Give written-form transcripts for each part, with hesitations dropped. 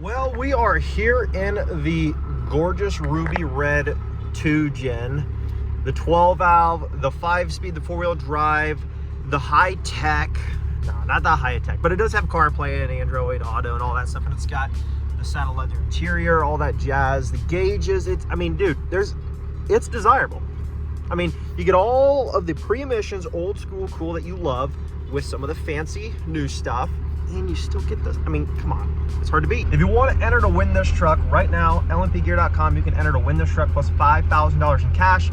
Well, we are here in the gorgeous ruby red 2 gen, the 12 valve, the 5-speed, the 4-wheel drive, the high tech, no, not that high tech, but it does have CarPlay and Android Auto and all that stuff. And it's got the saddle leather interior, all that jazz, the gauges. I mean, dude, it's desirable. I mean, you get all of the pre-emissions, old school cool that you love with some of the fancy new stuff. And you still get this. I mean, come on, it's hard to beat. If you want to enter to win this truck right now, lmpgear.com, you can enter to win this truck plus $5,000 in cash,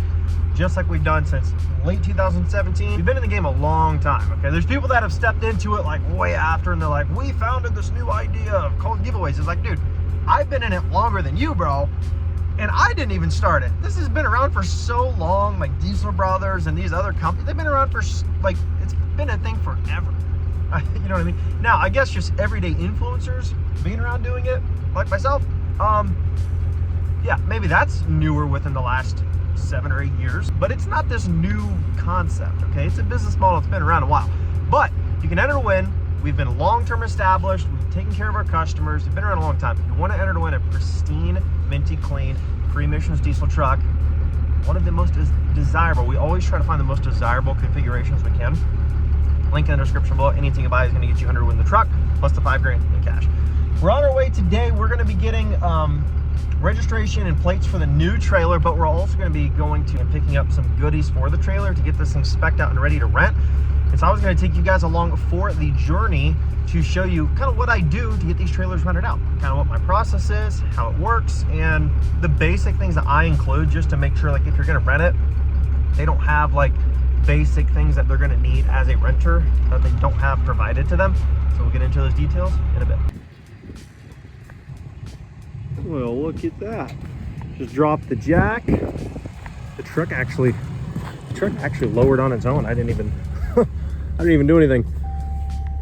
just like we've done since late 2017. We've been in the game a long time, okay? There's people that have stepped into it like way after, and they're like, we founded this new idea of calling giveaways. It's like, dude, I've been in it longer than you, bro, and I didn't even start it. This has been around for so long, like Diesel Brothers and these other companies, they've been around for, like, it's been a thing forever. You know what I mean? Now, I guess just everyday influencers being around doing it, like myself, yeah, maybe that's newer within the last 7 or 8 years, but it's not this new concept, okay? It's a business model that's been around a while, but you can enter to win. We've been long-term established. We've taken care of our customers. We've been around a long time. If you want to enter to win a pristine, minty clean, pre-emissions diesel truck, one of the most desirable, we always try to find the most desirable configurations we can. Link in the description below. Anything you buy is going to get you 100 to win the truck, plus the $5 grand in cash. We're on our way today. We're going to be getting registration and plates for the new trailer, but we're also going to be going to and picking up some goodies for the trailer to get this thing spec'd out and ready to rent. And so I was going to take you guys along for the journey to show you kind of what I do to get these trailers rented out, kind of what my process is, how it works, and the basic things that I include just to make sure, like, if you're going to rent it, they don't have like basic things that they're going to need as a renter that they don't have provided to them. So we'll get into those details in a bit. Well, look at that. Just dropped the jack. The truck actually lowered on its own. I didn't even do anything.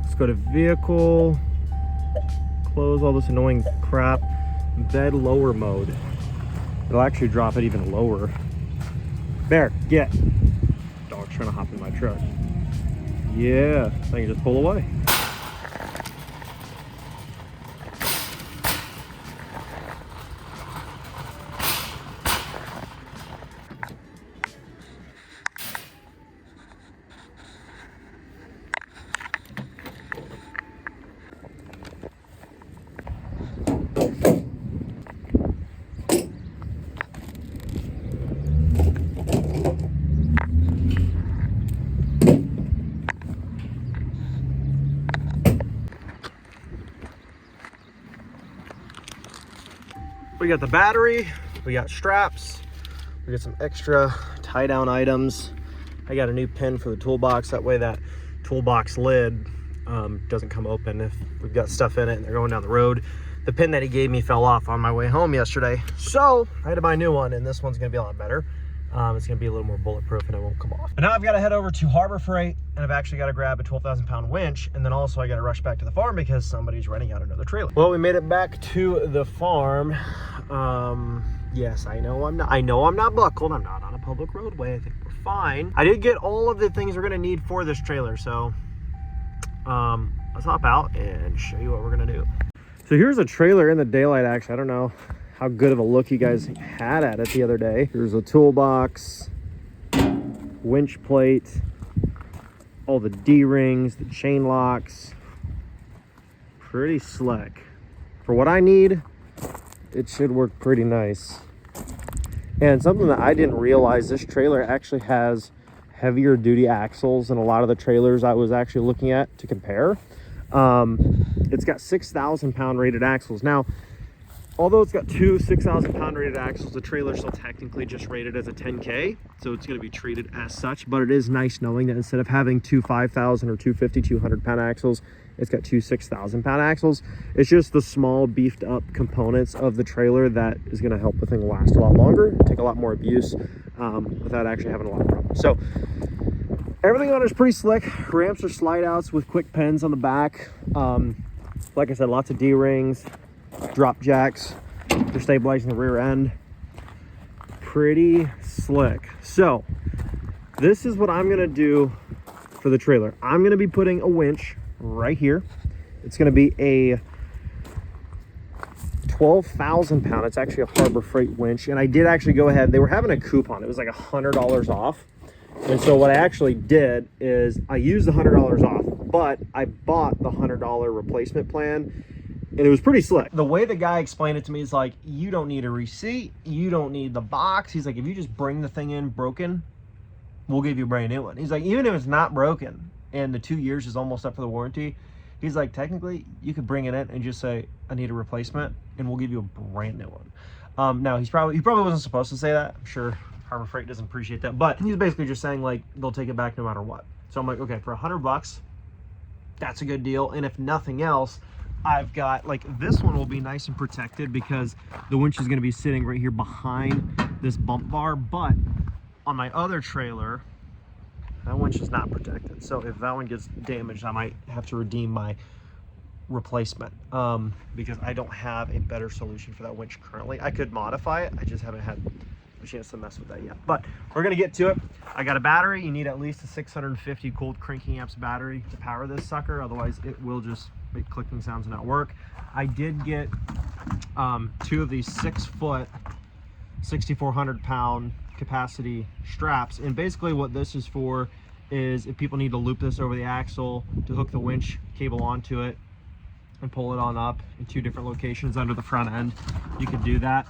Let's go to vehicle, close all this annoying crap, bed lower mode. It'll actually drop it even lower. Bear, get. Dog's trying to hop in my truck. Yeah, I can just pull away. We got the battery, we got straps, we got some extra tie down items. I got a new pin for the toolbox. That way that toolbox lid doesn't come open if we've got stuff in it and they're going down the road. The pin that he gave me fell off on my way home yesterday, so I had to buy a new one, and this one's gonna be a lot better. It's gonna be a little more bulletproof and it won't come off. But now I've got to head over to Harbor Freight, and I've actually got to grab a 12,000 pound winch, and then also I got to rush back to the farm because somebody's renting out another trailer. Well, we made it back to the farm. Yes, I know I'm not buckled. I'm not on a public roadway. I think we're fine. I did get all of the things we're gonna need for this trailer, so let's hop out and show you what we're gonna do. So here's a trailer in the daylight. Actually, I don't know how good of a look you guys had at it the other day. Here's a toolbox, winch plate, all the D-rings, the chain locks. Pretty slick. For what I need, it should work pretty nice. And something that I didn't realize, this trailer actually has heavier duty axles than a lot of the trailers I was actually looking at to compare. It's got 6,000 pound rated axles. Now, although it's got two 6,000 pound rated axles, the trailer's still technically just rated as a 10K, so it's going to be treated as such. But it is nice knowing that instead of having two 5,000 or 250, 200 pound axles, it's got two 6,000 pound axles. It's just the small beefed up components of the trailer that is going to help the thing last a lot longer, take a lot more abuse without actually having a lot of problems. So everything on it is pretty slick. Ramps are slide outs with quick pins on the back. Like I said, lots of D-rings, drop jacks for stabilizing the rear end. Pretty slick. So this is what I'm gonna do for the trailer. I'm gonna be putting a winch right here. It's gonna be a 12,000 pound. It's actually a Harbor Freight winch. And I did actually go ahead. They were having a coupon. It was like $100 off. And so what I actually did is I used the $100 off, but I bought the $100 replacement plan. And it was pretty slick. The way the guy explained it to me is like, you don't need a receipt. You don't need the box. He's like, if you just bring the thing in broken, we'll give you a brand new one. He's like, even if it's not broken and the 2 years is almost up for the warranty, he's like, technically you could bring it in and just say, I need a replacement, and we'll give you a brand new one. Now he probably wasn't supposed to say that. I'm sure Harbor Freight doesn't appreciate that, but he's basically just saying like, they'll take it back no matter what. So I'm like, okay, for $100, that's a good deal. And if nothing else, I've got like, this one will be nice and protected because the winch is going to be sitting right here behind this bump bar. But on my other trailer, that winch is not protected. So if that one gets damaged, I might have to redeem my replacement because I don't have a better solution for that winch currently. I could modify it. I just haven't had a chance to mess with that yet. But we're going to get to it. I got a battery. You need at least a 650 cold cranking amps battery to power this sucker. Otherwise, it will just make clicking sounds and not work. I did get 2 of these 6-foot, 6,400 pound capacity straps. And basically what this is for is if people need to loop this over the axle to hook the winch cable onto it and pull it on up in 2 different locations under the front end, you can do that.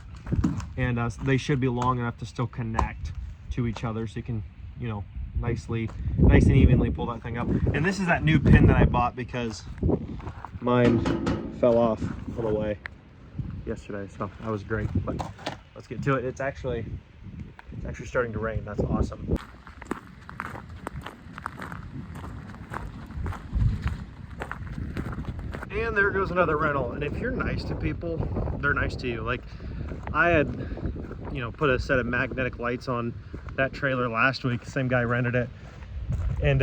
And they should be long enough to still connect to each other so you can, you know, nice and evenly pull that thing up. And this is that new pin that I bought because mine fell off on the way yesterday, so that was great. But let's get to it. It's actually starting to rain. That's awesome. And there goes another rental. And if you're nice to people, they're nice to you. Like I had, you know, put a set of magnetic lights on that trailer last week. Same guy rented it. And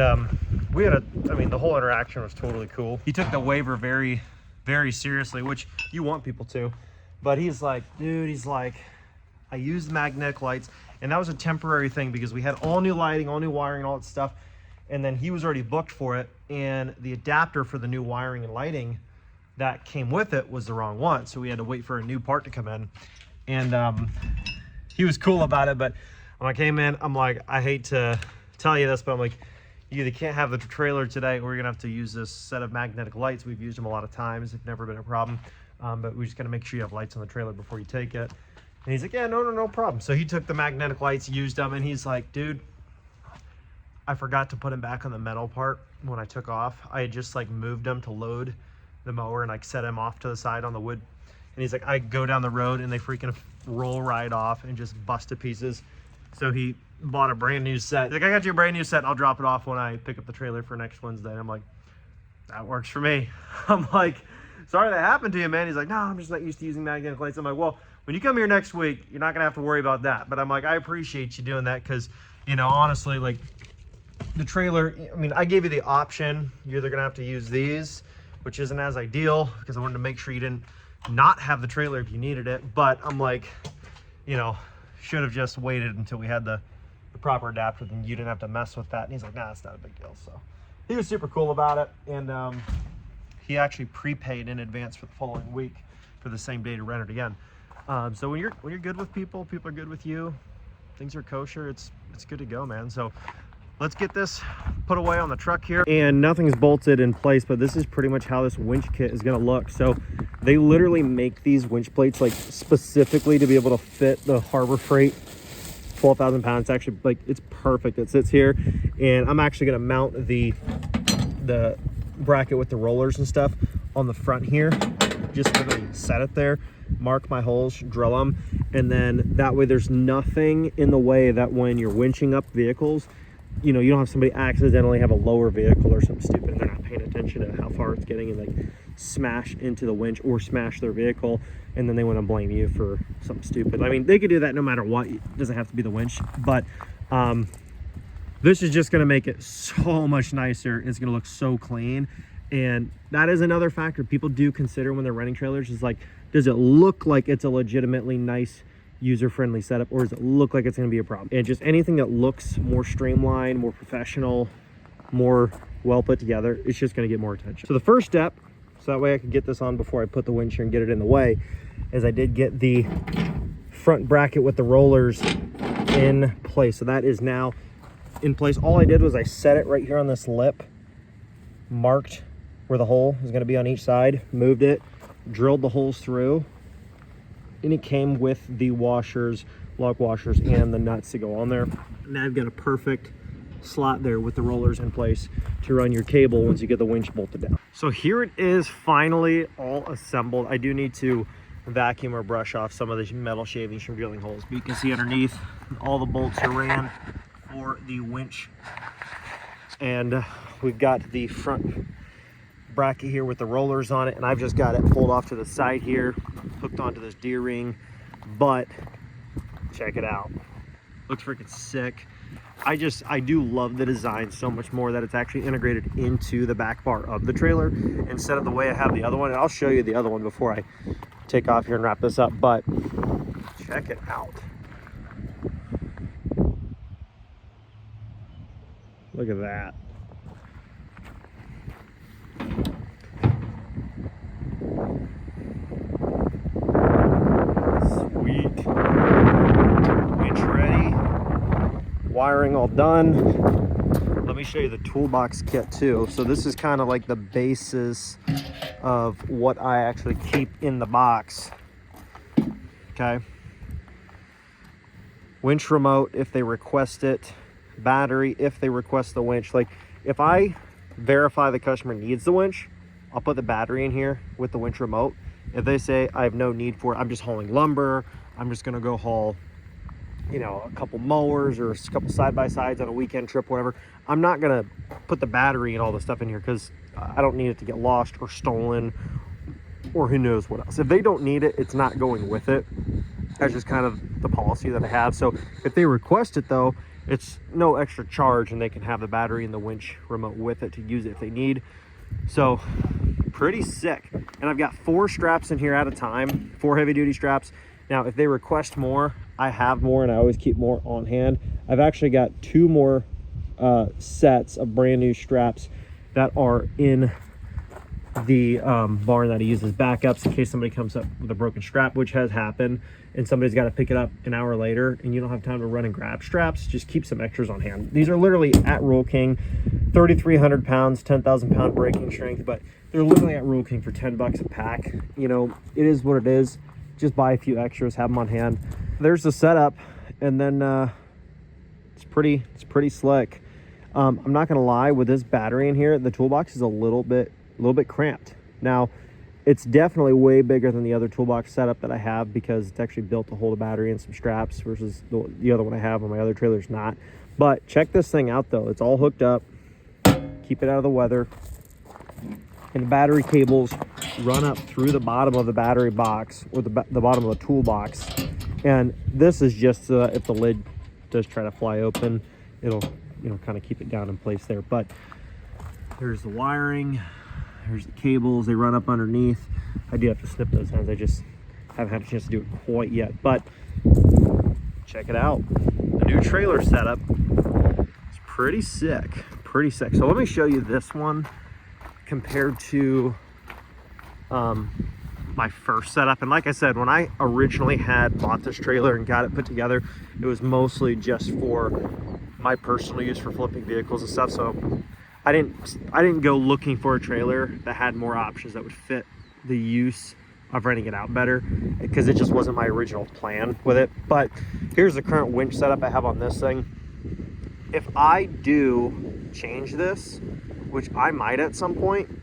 we had the whole interaction was totally cool. He took the waiver very, very seriously, which you want people to. But he's like, dude, he's like, I used magnetic lights. And that was a temporary thing because we had all new lighting, all new wiring, all that stuff. And then he was already booked for it. And the adapter for the new wiring and lighting that came with it was the wrong one. So we had to wait for a new part to come in. And he was cool about it. But when I came in, I'm like, I hate to tell you this, but I'm like, you either can't have the trailer today or you're gonna have to use this set of magnetic lights. We've used them a lot of times. It's never been a problem. But we just gotta make sure you have lights on the trailer before you take it. And he's like, yeah, no problem. So he took the magnetic lights, used them, and he's like, dude, I forgot to put them back on the metal part when I took off. I had just like moved them to load the mower and like set them off to the side on the wood. And he's like, I go down the road and they freaking roll right off and just bust to pieces. So he bought a brand new set. He's like, I got you a brand new set. I'll drop it off when I pick up the trailer for next Wednesday. And I'm like, that works for me. I'm like, sorry that happened to you, man. He's like, no, I'm just not used to using magnetic lights. I'm like, well, when you come here next week, you're not gonna have to worry about that. But I'm like, I appreciate you doing that because, you know, honestly, like the trailer, I mean, I gave you the option. You're either gonna have to use these, which isn't as ideal because I wanted to make sure you didn't not have the trailer if you needed it. But I'm like, you know, should have just waited until we had the proper adapter, then you didn't have to mess with that. And he's like, nah, it's not a big deal. So he was super cool about it. And he actually prepaid in advance for the following week for the same day to rent it again. So when you're good with people, people are good with you, things are kosher, it's good to go, man. So let's get this put away on the truck here. And nothing's bolted in place, but this is pretty much how this winch kit is gonna look. So they literally make these winch plates like specifically to be able to fit the Harbor Freight 12,000 pounds. It's actually like, it's perfect. It sits here, and I'm actually gonna mount the bracket with the rollers and stuff on the front here. Just literally set it there, mark my holes, drill them, and then that way there's nothing in the way that when you're winching up vehicles, you know, you don't have somebody accidentally have a lower vehicle or something stupid and they're not paying attention to how far it's getting and like smash into the winch or smash their vehicle, and then they want to blame you for something stupid. I mean, they could do that no matter what. It doesn't have to be the winch, but this is just going to make it so much nicer. It's going to look so clean. And that is another factor people do consider when they're renting trailers, is like, does it look like it's a legitimately nice user-friendly setup, or does it look like it's going to be a problem? And just anything that looks more streamlined, more professional, more well put together, it's just going to get more attention. So the first step, so that way I can get this on before I put the winch here and get it in the way, is I did get the front bracket with the rollers in place. So that is now in place. All I did was I set it right here on this lip, marked where the hole is going to be on each side, moved it, drilled the holes through, and it came with the washers, lock washers, and the nuts to go on there. Now I've got a perfect slot there with the rollers in place to run your cable once you get the winch bolted down. So here it is, finally all assembled. I do need to vacuum or brush off some of the metal shavings from drilling holes, but you can see underneath all the bolts are ran for the winch, and we've got the front bracket here with the rollers on it, and I've just got it pulled off to the side here, hooked onto this deer ring. But check it out, looks freaking sick. I do love the design so much more that it's actually integrated into the back bar of the trailer instead of the way I have the other one. And I'll show you the other one before I take off here and wrap this up, but check it out. Look at that. Sweet. Winch ready. Wiring all done. Let me show you the toolbox kit too. So this is kind of like the basis of what I actually keep in the box. Okay. Winch remote if they request it. Battery if they request the winch. Like if I verify the customer needs the winch, I'll put the battery in here with the winch remote. If they say I have no need for it, I'm just hauling lumber, I'm just gonna go haul, you know, a couple mowers or a couple side-by-sides on a weekend trip, whatever, I'm not gonna put the battery and all the stuff in here because I don't need it to get lost or stolen or who knows what else. If they don't need it, it's not going with it. That's just kind of the policy that I have. So if they request it though, it's no extra charge, and they can have the battery and the winch remote with it to use it if they need. So pretty sick. And I've got 4 straps in here at a time, 4 heavy duty straps. Now if they request more, I have more, and I always keep more on hand. I've actually got 2 more sets of brand new straps that are in the barn that I use as backups in case somebody comes up with a broken strap, which has happened, and somebody's got to pick it up an hour later and you don't have time to run and grab straps. Just keep some extras on hand. These are literally at Rural King, 3,300 pounds, 10,000 pound braking strength, but they're literally at Rural King for 10 bucks a pack. You know, it is what it is. Just buy a few extras, have them on hand. There's the setup, and then it's pretty slick. I'm not gonna lie, with this battery in here, the toolbox is a little bit cramped. Now it's definitely way bigger than the other toolbox setup that I have because it's actually built to hold a battery and some straps versus the other one I have on my other trailer's not. But check this thing out though, it's all hooked up, keep it out of the weather, and the battery cables run up through the bottom of the battery box, or the bottom of the toolbox. And this is just if the lid does try to fly open, it'll, you know, kind of keep it down in place there. But there's the wiring, there's the cables, they run up underneath. I do have to snip those ends, I just haven't had a chance to do it quite yet. But check it out, the new trailer setup is pretty sick. So let me show you this one compared to my first setup. And like I said, when I originally had bought this trailer and got it put together, it was mostly just for my personal use for flipping vehicles and stuff. So I didn't go looking for a trailer that had more options that would fit the use of renting it out better, because it just wasn't my original plan with it. But here's the current winch setup I have on this thing. If I do change this, which I might at some point,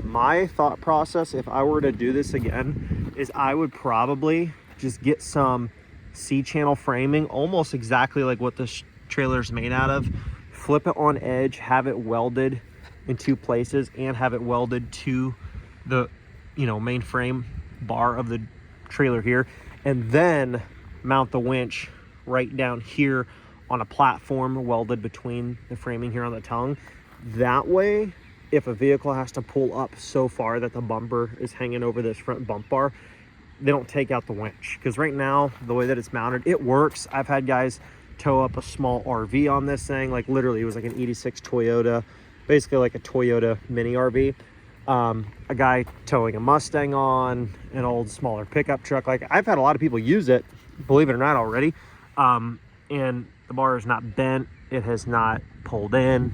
my thought process if I were to do this again is I would probably just get some C-channel framing, almost exactly like what this trailer is made out of, flip it on edge, have it welded in 2 places, and have it welded to the, you know, main frame bar of the trailer here, and then mount the winch right down here on a platform welded between the framing here on the tongue. That way, if a vehicle has to pull up so far that the bumper is hanging over this front bump bar, they don't take out the winch. Because right now, the way that it's mounted, it works. I've had guys tow up a small RV on this thing, like literally it was like an '86 Toyota, basically like a Toyota mini RV. a guy towing a Mustang on an old smaller pickup truck. Like, I've had a lot of people use it, believe it or not, already. And the bar is not bent. It has not pulled in.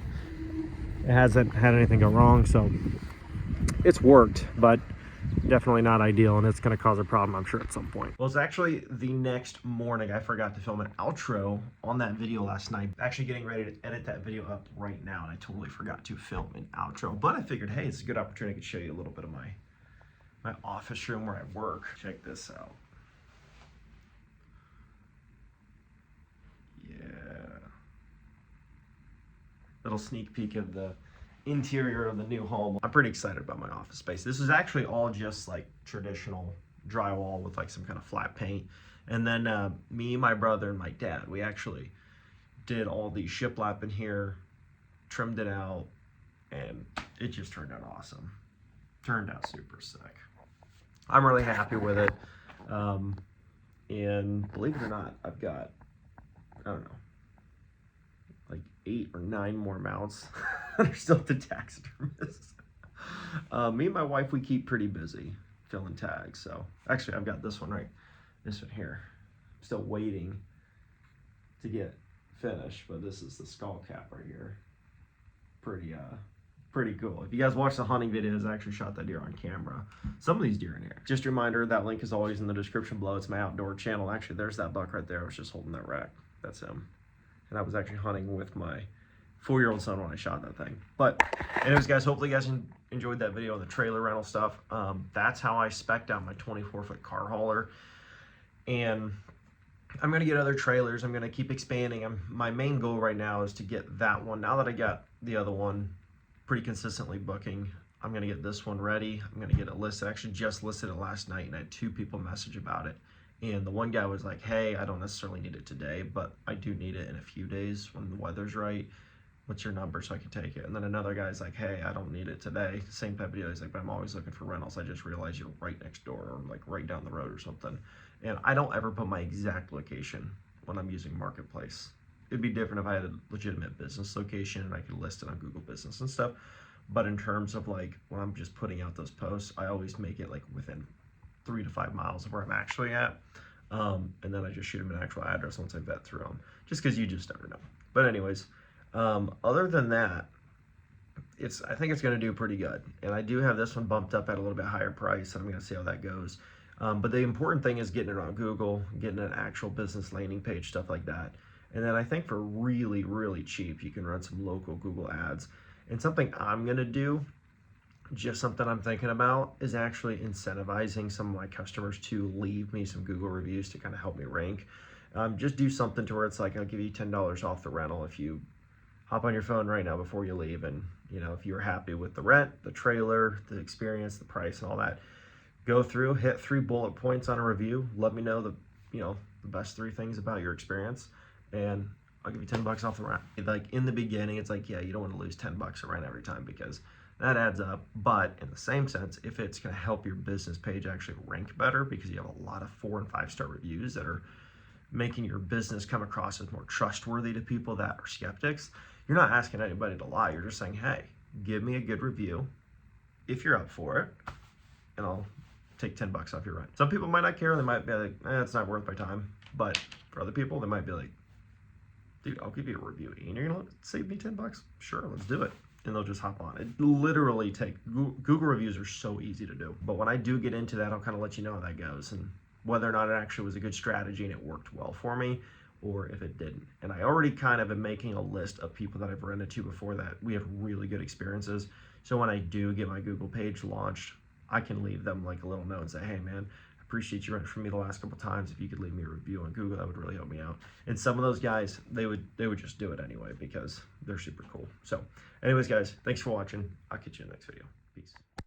It hasn't had anything go wrong. So it's worked, but definitely not ideal, and it's going to cause a problem, I'm sure, at some point. Well, it's actually the next morning. I forgot to film an outro on that video last night. Actually getting ready to edit that video up right now, and I totally forgot to film an outro. But I figured, hey, it's a good opportunity. I could show you a little bit of my office room where I work. Check this out. Yeah. Little sneak peek of the interior of the new home. I'm pretty excited about my office space. This is actually all just like traditional drywall with like some kind of flat paint. And then me, my brother, and my dad, we actually did all the shiplap in here, trimmed it out, and it just turned out awesome. Turned out super sick. I'm really happy with it. And believe it or not, I've got, I don't know, like 8 or 9 more mounts that are still at the taxidermist. Me and my wife, we keep pretty busy filling tags. So actually, I've got this one here. I'm still waiting to get finished, but this is the skull cap right here. Pretty cool. If you guys watch the hunting videos, I actually shot that deer on camera. Some of these deer in here. Just a reminder, that link is always in the description below. It's my outdoor channel. Actually, there's that buck right there. I was just holding that rack. That's him. And I was actually hunting with my 4-year-old son when I shot that thing. But anyways, guys, hopefully you guys enjoyed that video on the trailer rental stuff. That's how I spec'd out my 24-foot car hauler. And I'm going to get other trailers. I'm going to keep expanding. My main goal right now is to get that one. Now that I got the other one pretty consistently booking, I'm going to get this one ready. I'm going to get it listed. I actually just listed it last night, and I had 2 people message about it. And the one guy was like, hey, I don't necessarily need it today, but I do need it in a few days when the weather's right. What's your number so I can take it? And then another guy's like, hey, I don't need it today. Same type of deal. He's like, but I'm always looking for rentals. I just realized you're right next door or like right down the road or something. And I don't ever put my exact location when I'm using Marketplace. It'd be different if I had a legitimate business location and I could list it on Google Business and stuff. But in terms of like when I'm just putting out those posts, I always make it like within 3 to 5 miles of where I'm actually at. And then I just shoot them an actual address once I vet through them, just because you just never know. But anyways, other than that, I think it's going to do pretty good. And I do have this one bumped up at a little bit higher price, and I'm going to see how that goes. But the important thing is getting it on Google, getting an actual business landing page, stuff like that. And then I think for really, really cheap, you can run some local Google ads. And something I'm going to do, just something I'm thinking about, is actually incentivizing some of my customers to leave me some Google reviews to kind of help me rank. Just do something to where it's like, I'll give you $10 off the rental if you hop on your phone right now before you leave. And, you know, if you're happy with the rent, the trailer, the experience, the price, and all that, go through, hit 3 bullet points on a review. Let me know the best 3 things about your experience, and I'll give you $10 off the rent. Like in the beginning, it's like, yeah, you don't want to lose $10 a rent every time because that adds up. But in the same sense, if it's going to help your business page actually rank better because you have a lot of 4- and 5-star reviews that are making your business come across as more trustworthy to people that are skeptics, you're not asking anybody to lie. You're just saying, hey, give me a good review if you're up for it, and I'll take $10 off your rent. Some people might not care. They might be like, it's not worth my time. But for other people, they might be like, dude, I'll give you a review and you're gonna save me $10. Sure, let's do it. And they'll just hop on. It literally Google reviews are so easy to do. But when I do get into that, I'll kind of let you know how that goes and whether or not it actually was a good strategy and it worked well for me, or if it didn't. And I already kind of am making a list of people that I've rented to before that we have really good experiences. So when I do get my Google page launched, I can leave them like a little note and say, hey man, I appreciate you renting for me the last couple times. If you could leave me a review on Google, that would really help me out. And some of those guys, they would just do it anyway because they're super cool. So anyways, guys, thanks for watching. I'll catch you in the next video. Peace.